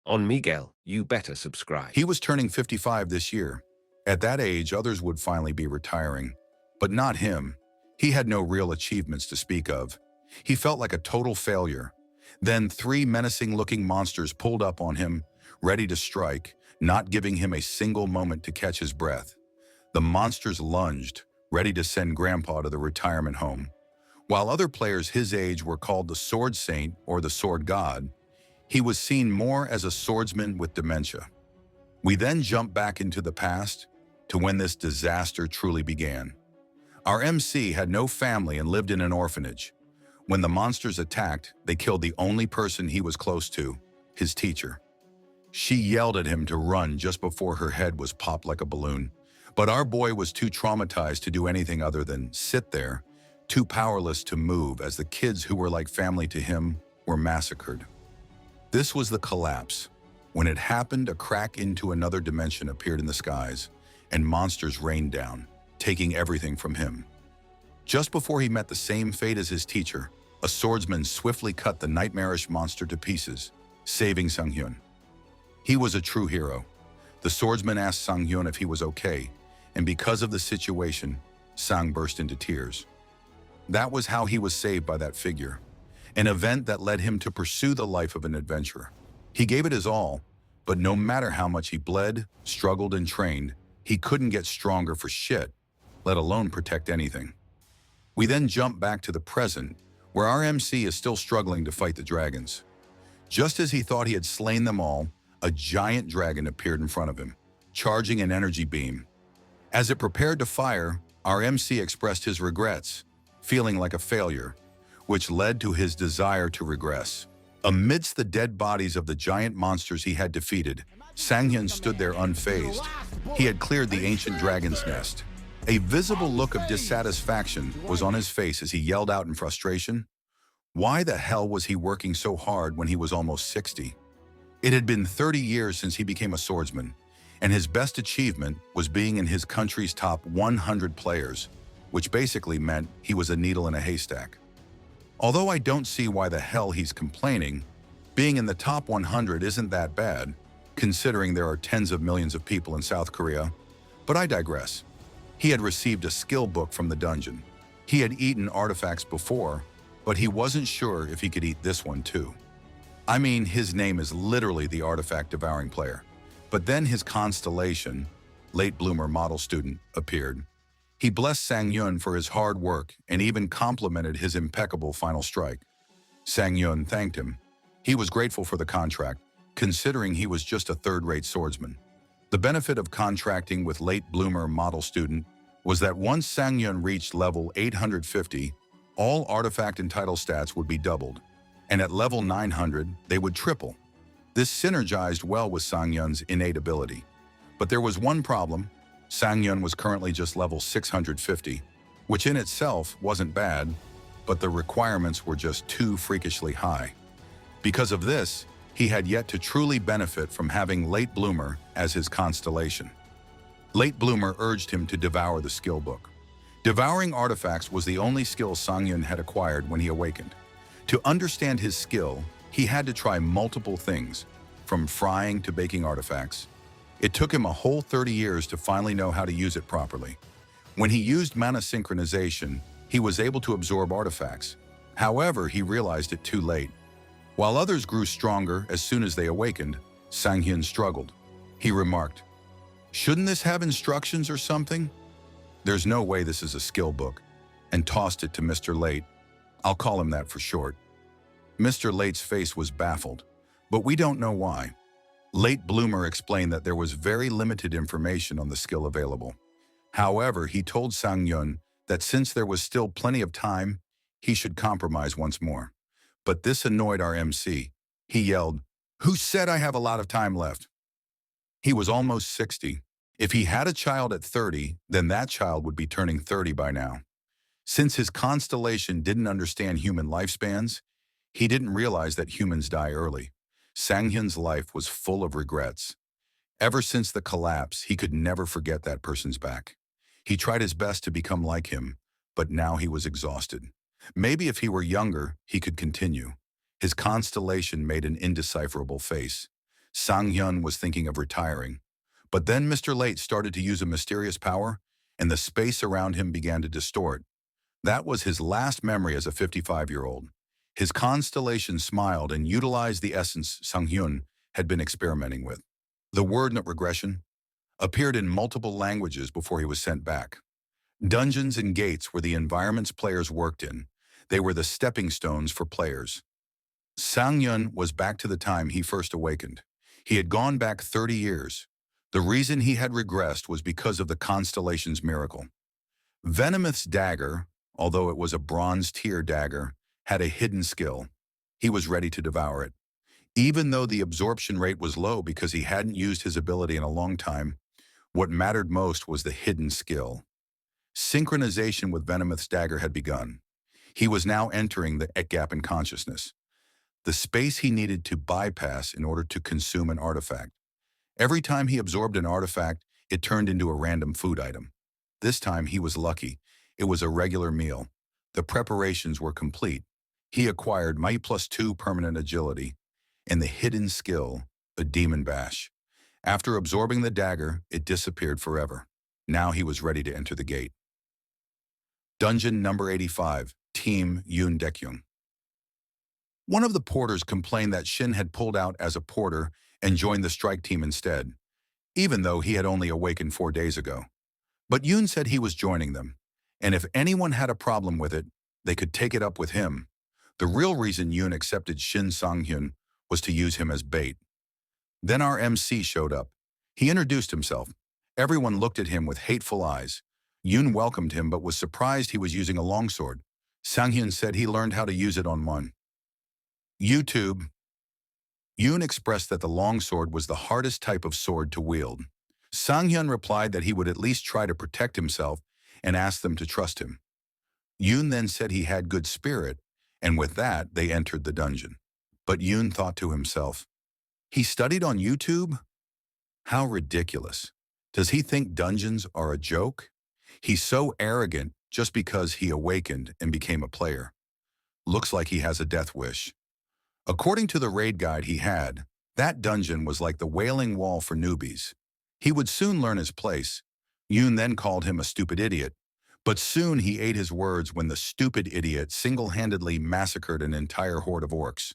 On Miguel, you better subscribe. He was turning 55 this year. At that age, others would finally be retiring. But not him. He had no real achievements to speak of. He felt like a total failure. Then three menacing-looking monsters pulled up on him, ready to strike, not giving him a single moment to catch his breath. The monsters lunged, ready to send Grandpa to the retirement home. While other players his age were called the Sword Saint or the Sword God, he was seen more as a swordsman with dementia. We then jump back into the past to when this disaster truly began. Our MC had no family and lived in an orphanage. When the monsters attacked, they killed the only person he was close to, his teacher. She yelled at him to run just before her head was popped like a balloon. But our boy was too traumatized to do anything other than sit there, too powerless to move as the kids who were like family to him were massacred. This was the collapse. When it happened, a crack into another dimension appeared in the skies, and monsters rained down, taking everything from him. Just before he met the same fate as his teacher, a swordsman swiftly cut the nightmarish monster to pieces, saving Sang-hyun. He was a true hero. The swordsman asked Sang-hyun if he was okay, and because of the situation, Sang burst into tears. That was how he was saved by that figure, an event that led him to pursue the life of an adventurer. He gave it his all, but no matter how much he bled, struggled, and trained, he couldn't get stronger for shit, let alone protect anything. We then jump back to the present, where our MC is still struggling to fight the dragons. Just as he thought he had slain them all, a giant dragon appeared in front of him, charging an energy beam. As it prepared to fire, our MC expressed his regrets, feeling like a failure, which led to his desire to regress. Amidst the dead bodies of the giant monsters he had defeated, Sang-hyun stood there unfazed. He had cleared the ancient dragon's nest. A visible look of dissatisfaction was on his face as he yelled out in frustration. Why the hell was he working so hard when he was almost 60? It had been 30 years since he became a swordsman, and his best achievement was being in his country's top 100 players, which basically meant he was a needle in a haystack. Although I don't see why the hell he's complaining, being in the top 100 isn't that bad, considering there are tens of millions of people in South Korea. But I digress. He had received a skill book from the dungeon. He had eaten artifacts before, but he wasn't sure if he could eat this one too. I mean, his name is literally the Artifact-Devouring player. But then his constellation, late bloomer model student, appeared. He blessed Sang-hyun for his hard work and even complimented his impeccable final strike. Sang-hyun thanked him. He was grateful for the contract, considering he was just a third-rate swordsman. The benefit of contracting with late bloomer model student was that once Sang-hyun reached level 850, all artifact and title stats would be doubled, and at level 900, they would triple. This synergized well with Sang-hyun's innate ability. But there was one problem. Sang-hyun was currently just level 650, which in itself wasn't bad, but the requirements were just too freakishly high. Because of this, he had yet to truly benefit from having Late Bloomer as his constellation. Late Bloomer urged him to devour the skill book. Devouring artifacts was the only skill Sang-hyun had acquired when he awakened. To understand his skill, he had to try multiple things, from frying to baking artifacts. It took him a whole 30 years to finally know how to use it properly. When he used mana synchronization, he was able to absorb artifacts. However, he realized it too late. While others grew stronger as soon as they awakened, Sang-hyun struggled. He remarked, "Shouldn't this have instructions or something? There's no way this is a skill book," and tossed it to Mr. Late. I'll call him that for short. Mr. Late's face was baffled, but we don't know why. Late Bloomer explained that there was very limited information on the skill available. However, he told Sang-hyun that since there was still plenty of time, he should compromise once more. But this annoyed our MC. He yelled, "Who said I have a lot of time left?" He was almost 60. If he had a child at 30, then that child would be turning 30 by now. Since his constellation didn't understand human lifespans, he didn't realize that humans die early. Sang-hyun's life was full of regrets. Ever since the collapse, he could never forget that person's back. He tried his best to become like him, but now he was exhausted. Maybe if he were younger, he could continue. His constellation made an indecipherable face. Sang-hyun was thinking of retiring. But then Mr. Late started to use a mysterious power, and the space around him began to distort. That was his last memory as a 55-year-old. His constellation smiled and utilized the essence Sang-hyun had been experimenting with. The word "not regression" appeared in multiple languages before he was sent back. Dungeons and gates were the environments players worked in. They were the stepping stones for players. Sang-hyun was back to the time he first awakened. He had gone back 30 years. The reason he had regressed was because of the constellation's miracle. Venomith's dagger, although it was a bronze-tier dagger, had a hidden skill. He was ready to devour it. Even though the absorption rate was low because he hadn't used his ability in a long time, what mattered most was the hidden skill. Synchronization with Venomith's dagger had begun. He was now entering the gap in consciousness, the space he needed to bypass in order to consume an artifact. Every time he absorbed an artifact, it turned into a random food item. This time he was lucky. It was a regular meal. The preparations were complete. He acquired Might +2 permanent agility, and the hidden skill, a demon bash. After absorbing the dagger, it disappeared forever. Now he was ready to enter the gate. Dungeon number 85, Team Yoon Dekyung. One of the porters complained that Shin had pulled out as a porter and joined the strike team instead, even though he had only awakened 4 days ago. But Yoon said he was joining them, and if anyone had a problem with it, they could take it up with him. The real reason Yoon accepted Shin Sang-hyun was to use him as bait. Then our MC showed up. He introduced himself. Everyone looked at him with hateful eyes. Yoon welcomed him but was surprised he was using a longsword. Sang-hyun said he learned how to use it on one. YouTube. Yoon expressed that the longsword was the hardest type of sword to wield. Sang-hyun replied that he would at least try to protect himself and asked them to trust him. Yoon then said he had good spirit, and with that, they entered the dungeon. But Yoon thought to himself, he studied on YouTube? How ridiculous. Does he think dungeons are a joke? He's so arrogant just because he awakened and became a player. Looks like he has a death wish. According to the raid guide he had, that dungeon was like the Wailing Wall for newbies. He would soon learn his place. Yoon then called him a stupid idiot. But soon he ate his words when the stupid idiot single-handedly massacred an entire horde of orcs.